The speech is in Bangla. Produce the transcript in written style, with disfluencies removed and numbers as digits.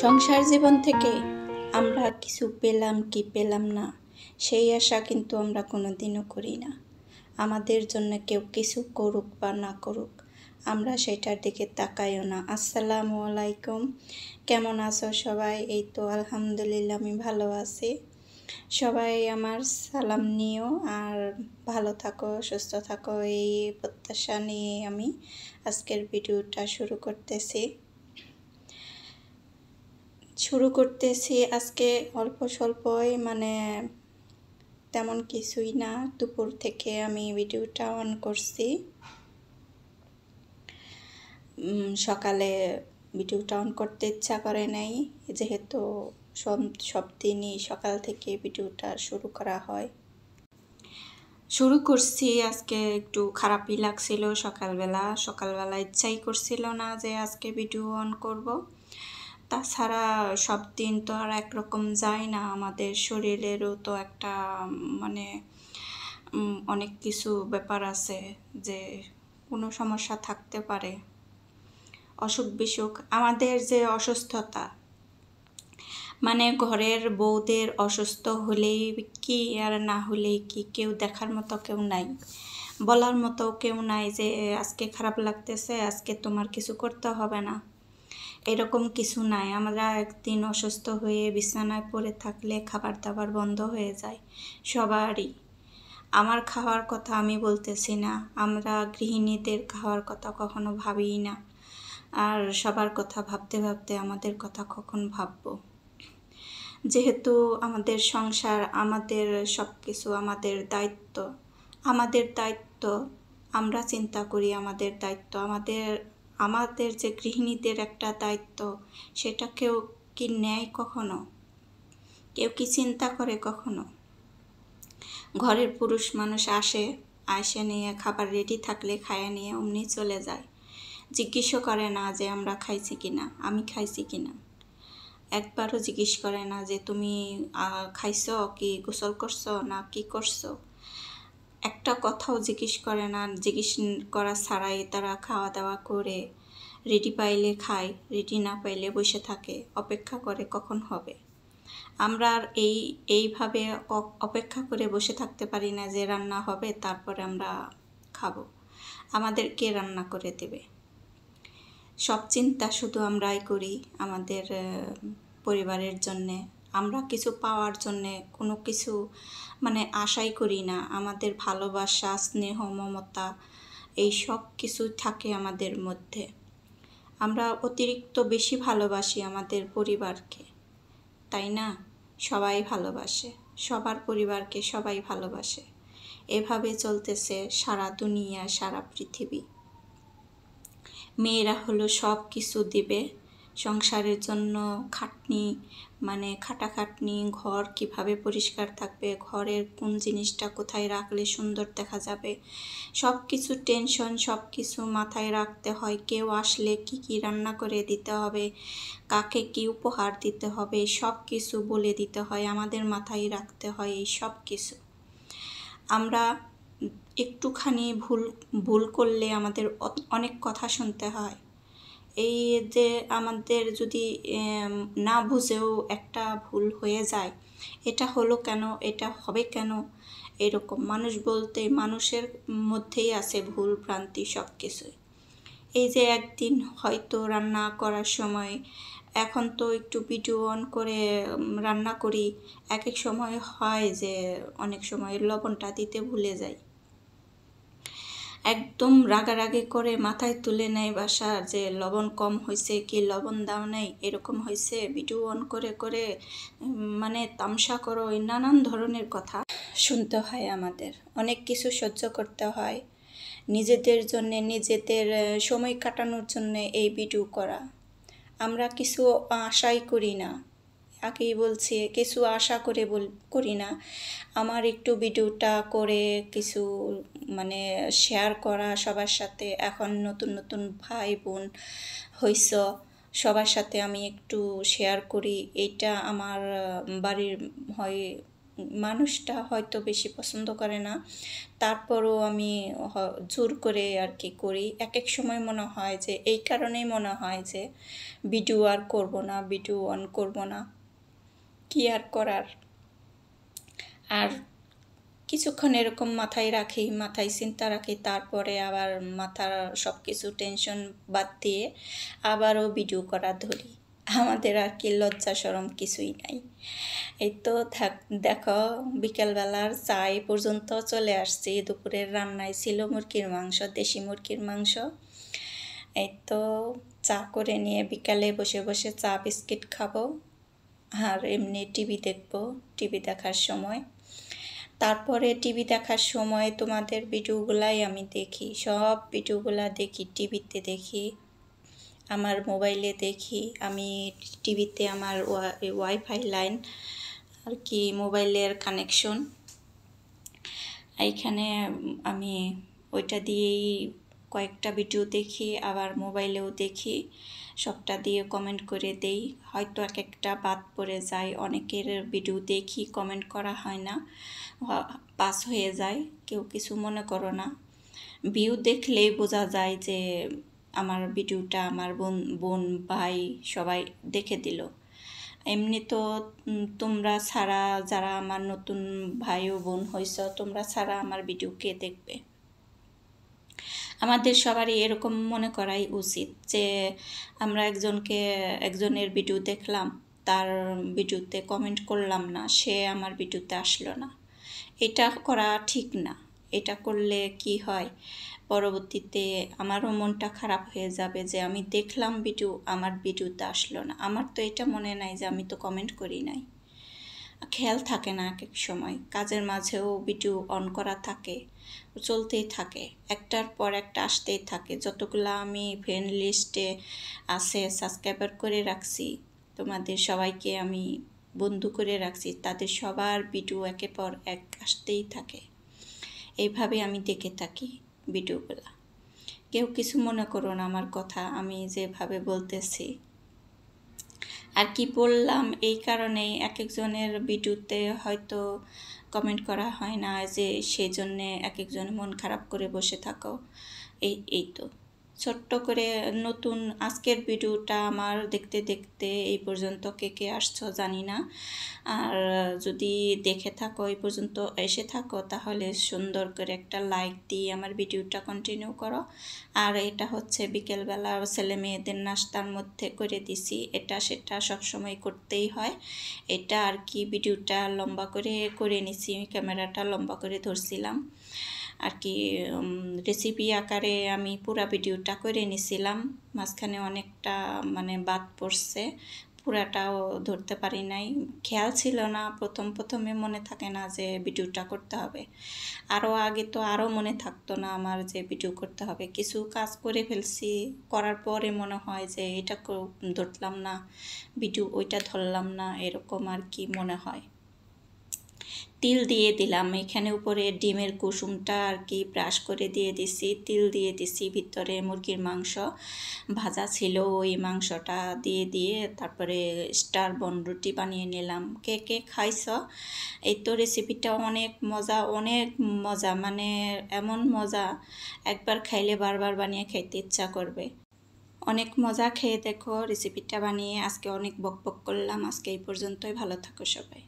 সংসার জীবন থেকে আমরা কিছু পেলাম কি পেলাম না সেই আশা কিন্তু আমরা কোনোদিনও করি না। আমাদের জন্য কেউ কিছু করুক বা না করুক আমরা সেটার দিকে তাকাইও না। আসসালামু আলাইকুম, কেমন আছো সবাই? এই তো আলহামদুলিল্লাহ আমি ভালো আছি। সবাই আমার সালাম নিও আর ভালো থাকো, সুস্থ থাকো, এই প্রত্যাশা নিয়ে আমি আজকের ভিডিওটা শুরু করতেছি। আজকে অল্প স্বল্পই তেমন কিছুই না, দুপুর থেকে আমি ভিডিওটা অন করছি। সকালে ভিডিওটা অন করতে ইচ্ছা করে নাই, যেহেতু সব দিনই সকাল থেকে ভিডিওটা শুরু করা হয়। শুরু করছি, আজকে একটু খারাপই লাগছিল। সকালবেলা ইচ্ছাই করছিল না যে আজকে ভিডিও অন করব। তাছাড়া সব দিন তো আর একরকম যায় না, আমাদের শরীরেরও তো একটা অনেক কিছু ব্যাপার আছে, যে কোনো সমস্যা থাকতে পারে, অসুখ বিসুখ। আমাদের যে অসুস্থতা, ঘরের বউদের অসুস্থ হলেই কি আর না হলেই কি, কেউ দেখার মতো কেউ নাই, বলার মতো কেউ নাই যে আজকে খারাপ লাগতেছে, আজকে তোমার কিছু করতে হবে না, এরকম কিছু নাই। আমরা একদিন অসুস্থ হয়ে বিছানায় পড়ে থাকলে খাবার দাবার বন্ধ হয়ে যায় সবারই। আমার খাওয়ার কথা আমি বলতেছি না, আমরা গৃহিণীদের খাওয়ার কথা কখনো ভাবিই না। আর সবার কথা ভাবতে ভাবতে আমাদের কথা কখন ভাববো? যেহেতু আমাদের সংসার, আমাদের সব কিছু, আমাদের দায়িত্ব, আমরা চিন্তা করি আমাদের দায়িত্ব, আমাদের যে গৃহিণীদের একটা দায়িত্ব, সেটা কেউ কি নেয় কখনো? কেউ কি চিন্তা করে কখনো? ঘরের পুরুষ মানুষ আসে নিয়ে খাবার রেডি থাকলে খাইয়ে নিয়ে অমনি চলে যায়, জিজ্ঞেসও করে না যে আমরা খাইছি কিনা, আমি খাইছি কিনা, একবারও জিজ্ঞেস করে না যে তুমি খাইছো কি, গোসল করছো না কি করছো, একটা কথাও জিজ্ঞেস করে না। জিজ্ঞেস করা ছাড়াই তারা খাওয়া দাওয়া করে রেডি পাইলে খায়, রেডি না পাইলে বসে থাকে, অপেক্ষা করে কখন হবে। আমরা আর এইভাবে অপেক্ষা করে বসে থাকতে পারি না যে রান্না হবে তারপরে আমরা খাবো, আমাদের কে রান্না করে দেবে? সব চিন্তা শুধু আমরাই করি আমাদের পরিবারের জন্যে। আমরা কিছু পাওয়ার জন্যে কোনো কিছু আশাই করি না। আমাদের ভালোবাসা, স্নেহ, মমতা এই সব কিছু থাকে আমাদের মধ্যে। আমরা অতিরিক্ত বেশি ভালোবাসি আমাদের পরিবারকে, তাই না? সবাই ভালোবাসে, সবার পরিবারকে সবাই ভালোবাসে। এভাবে চলতেছে সারা দুনিয়া, সারা পৃথিবী। মেয়েরা হলো সব কিছু দিবে সংসারের জন্য, খাটাখাটনি, ঘর কিভাবে পরিষ্কার থাকবে, ঘরের কোন জিনিসটা কোথায় রাখলে সুন্দর দেখা যাবে, সব কিছু টেনশন, সব কিছু মাথায় রাখতে হয়। কেউ আসলে কি কি রান্না করে দিতে হবে, কাকে কি উপহার দিতে হবে, সব কিছু বলে দিতে হয়, আমাদের মাথায় রাখতে হয় এই সব কিছু। আমরা একটুখানি ভুল করলে আমাদের অনেক কথা শুনতে হয়। এই যে আমাদের যদি না বুঝেও একটা ভুল হয়ে যায়, এটা হলো কেন, এটা হবে কেন, এরকম মানুষ বলতে মানুষের মধ্যেই আছে ভুল ভ্রান্তি সব কিছুই। এই যে একদিন হয়তো রান্না করার সময়, এখন তো একটু ভিডিও অন করে রান্না করি, এক এক সময় হয় যে অনেক সময় লবণটা দিতে ভুলে যাই, একদম রাগারাগি করে মাথায় তুলে নেয় বাসার যে লবণ কম হয়েছে কি, লবণ দাও নাই, এরকম হয়েছে, ভিডিও অন করে করে তামসা করো, নানান ধরনের কথা শুনতে হয়। আমাদের অনেক কিছু সহ্য করতে হয় নিজেদের জন্যে, নিজেদের সময় কাটানোর জন্য এই ভিডিও করা। আমরা কিছু আশাই করি না, আগেই বলছি, কিছু আশা করে করি না। আমার একটু ভিডিওটা করে কিছু শেয়ার করা সবার সাথে, এখন নতুন নতুন ভাই বোন হইছ, সবার সাথে আমি একটু শেয়ার করি। এইটা আমার বাড়ির হয় মানুষটা হয়তো বেশি পছন্দ করে না, তারপরও আমি জোর করে আর কি করি। এক এক সময় মনে হয় যে এই কারণেই মনে হয় যে ভিডিও আর করব না, ভিডিও অন করব না, কি আর করার। আর কিছুক্ষণ এরকম মাথায় চিন্তা রাখি, তারপরে আবার মাথার সব কিছু টেনশন বাদ দিয়ে আবারও ভিডিও করা ধরি। আমাদের আর কি লজ্জা শরম কিছুই নাই। এই তো দেখো বিকেলবেলার চা পর্যন্ত চলে আসছি। দুপুরের রান্নায় ছিল মুরগির মাংস, দেশি মুরগির মাংস। এই তো চা করে নিয়ে বিকালে বসে বসে চা বিস্কিট খাবো, আর এমনি টিভি দেখবো। টিভি দেখার সময়, তারপরে টিভি দেখার সময় তোমাদের ভিডিওগুলাই আমি দেখি, সব ভিডিওগুলা দেখি, টিভিতে দেখি, আমার মোবাইলে দেখি। আমি টিভিতে আমার ওয়াইফাই লাইন আর কি মোবাইলের কানেকশন, এইখানে আমি ওইটা দিয়েই কয়েকটা ভিডিও দেখি, আবার মোবাইলেও দেখি। সবটা দিয়ে কমেন্ট করে দেই। হয়তো এক একটা বাদ পড়ে যায়, অনেকের ভিডিও দেখি কমেন্ট করা হয় না, পাস হয়ে যায়, কেউ কিছু মনে করো না। ভিউ দেখলেই বোঝা যায় যে আমার ভিডিওটা আমার বোন ভাই সবাই দেখে দিল। এমনি তো তোমরা ছাড়া, যারা আমার নতুন ভাই ও বোন হয়েছ, তোমরা ছাড়া আমার ভিডিও কে দেখবে? আমাদের সবারই এরকম মনে করাই উচিত যে আমরা একজনের ভিডিও দেখলাম, তার ভিডিওতে কমেন্ট করলাম না, সে আমার ভিডিওতে আসলো না। এটা করা ঠিক না। এটা করলে কি হয়, পরবর্তীতে আমারও মনটা খারাপ হয়ে যাবে যে আমি দেখলাম ভিডিও, আমার ভিডিওতে আসলো না। আমার তো এটা মনে নাই যে আমি তো কমেন্ট করি নাই। খেয়াল থাকে না, এক এক সময় কাজের মাঝেও ভিডিও অন করা থাকে, চলতেই থাকে, একটার পর একটা আসতেই থাকে। যতগুলা আমি ফ্রেন্ড লিস্টে আছে সাবস্ক্রাইবার করে রাখছি, তোমাদের সবাইকে আমি বন্ধু করে রাখছি, তাদের সবার ভিডিও একের পর এক আসতেই থাকে। এইভাবে আমি দেখে থাকি ভিডিওগুলা। কেউ কিছু মনে করো না আমার কথা, আমি যেভাবে বলতেছি। আর কি বললাম, এই কারণেই এক একজনের ভিডিওতে হয়তো কমেন্ট করা হয় না, যে সেই জন্যে এক একজন মন খারাপ করে বসে থাকো। এই তো ছোট্ট করে নতুন আজকের ভিডিওটা আমার দেখতে দেখতে এই পর্যন্ত কে কে আসছো জানি না। আর যদি দেখে থাকো, এই পর্যন্ত এসে থাকো, তাহলে সুন্দর করে একটা লাইক দিয়ে আমার ভিডিওটা কন্টিনিউ করো। আর এটা হচ্ছে বিকেলবেলা ছেলে মেয়েদের নাস্তার মধ্যে করে দিছি, এটা সেটা সবসময় করতেই হয়। এটা আর কি ভিডিওটা লম্বা করে নিছি, ক্যামেরাটা লম্বা করে ধরছিলাম আর কি। রেসিপি আকারে আমি পুরা ভিডিওটা করে নিছিলাম, মাঝখানে অনেকটা মানে বাদ পড়ছে, পুরাটাও ধরতে পারি নাই, খেয়াল ছিল না। প্রথমে মনে থাকে না যে ভিডিওটা করতে হবে। আরও আগে তো আরও মনে থাকতো না আমার যে ভিডিও করতে হবে। কিছু কাজ করে ফেলছি, করার পরে মনে হয় যে এটা ধরলাম না, ভিডিও ওইটা ধরলাম না, এরকম আর কি মনে হয়। তিল দিয়ে দিলাম এখানে, উপরে ডিমের কুসুমটা আর কি ব্রাশ করে দিয়ে দিছি, তিল দিয়ে দিছি। ভিতরে মুরগির মাংস ভাজা ছিল, ওই মাংসটা দিয়ে তারপরে স্টার বন রুটি বানিয়ে নিলাম। কে কে খাইছ? এই তো রেসিপিটা অনেক মজা, মানে এমন মজা, একবার খাইলে বারবার বানিয়ে খাইতে ইচ্ছা করবে। অনেক মজা, খেয়ে দেখো রেসিপিটা বানিয়ে। আজকে অনেক বকবক করলাম, আজকে এই পর্যন্তই। ভালো থাকো সবাই।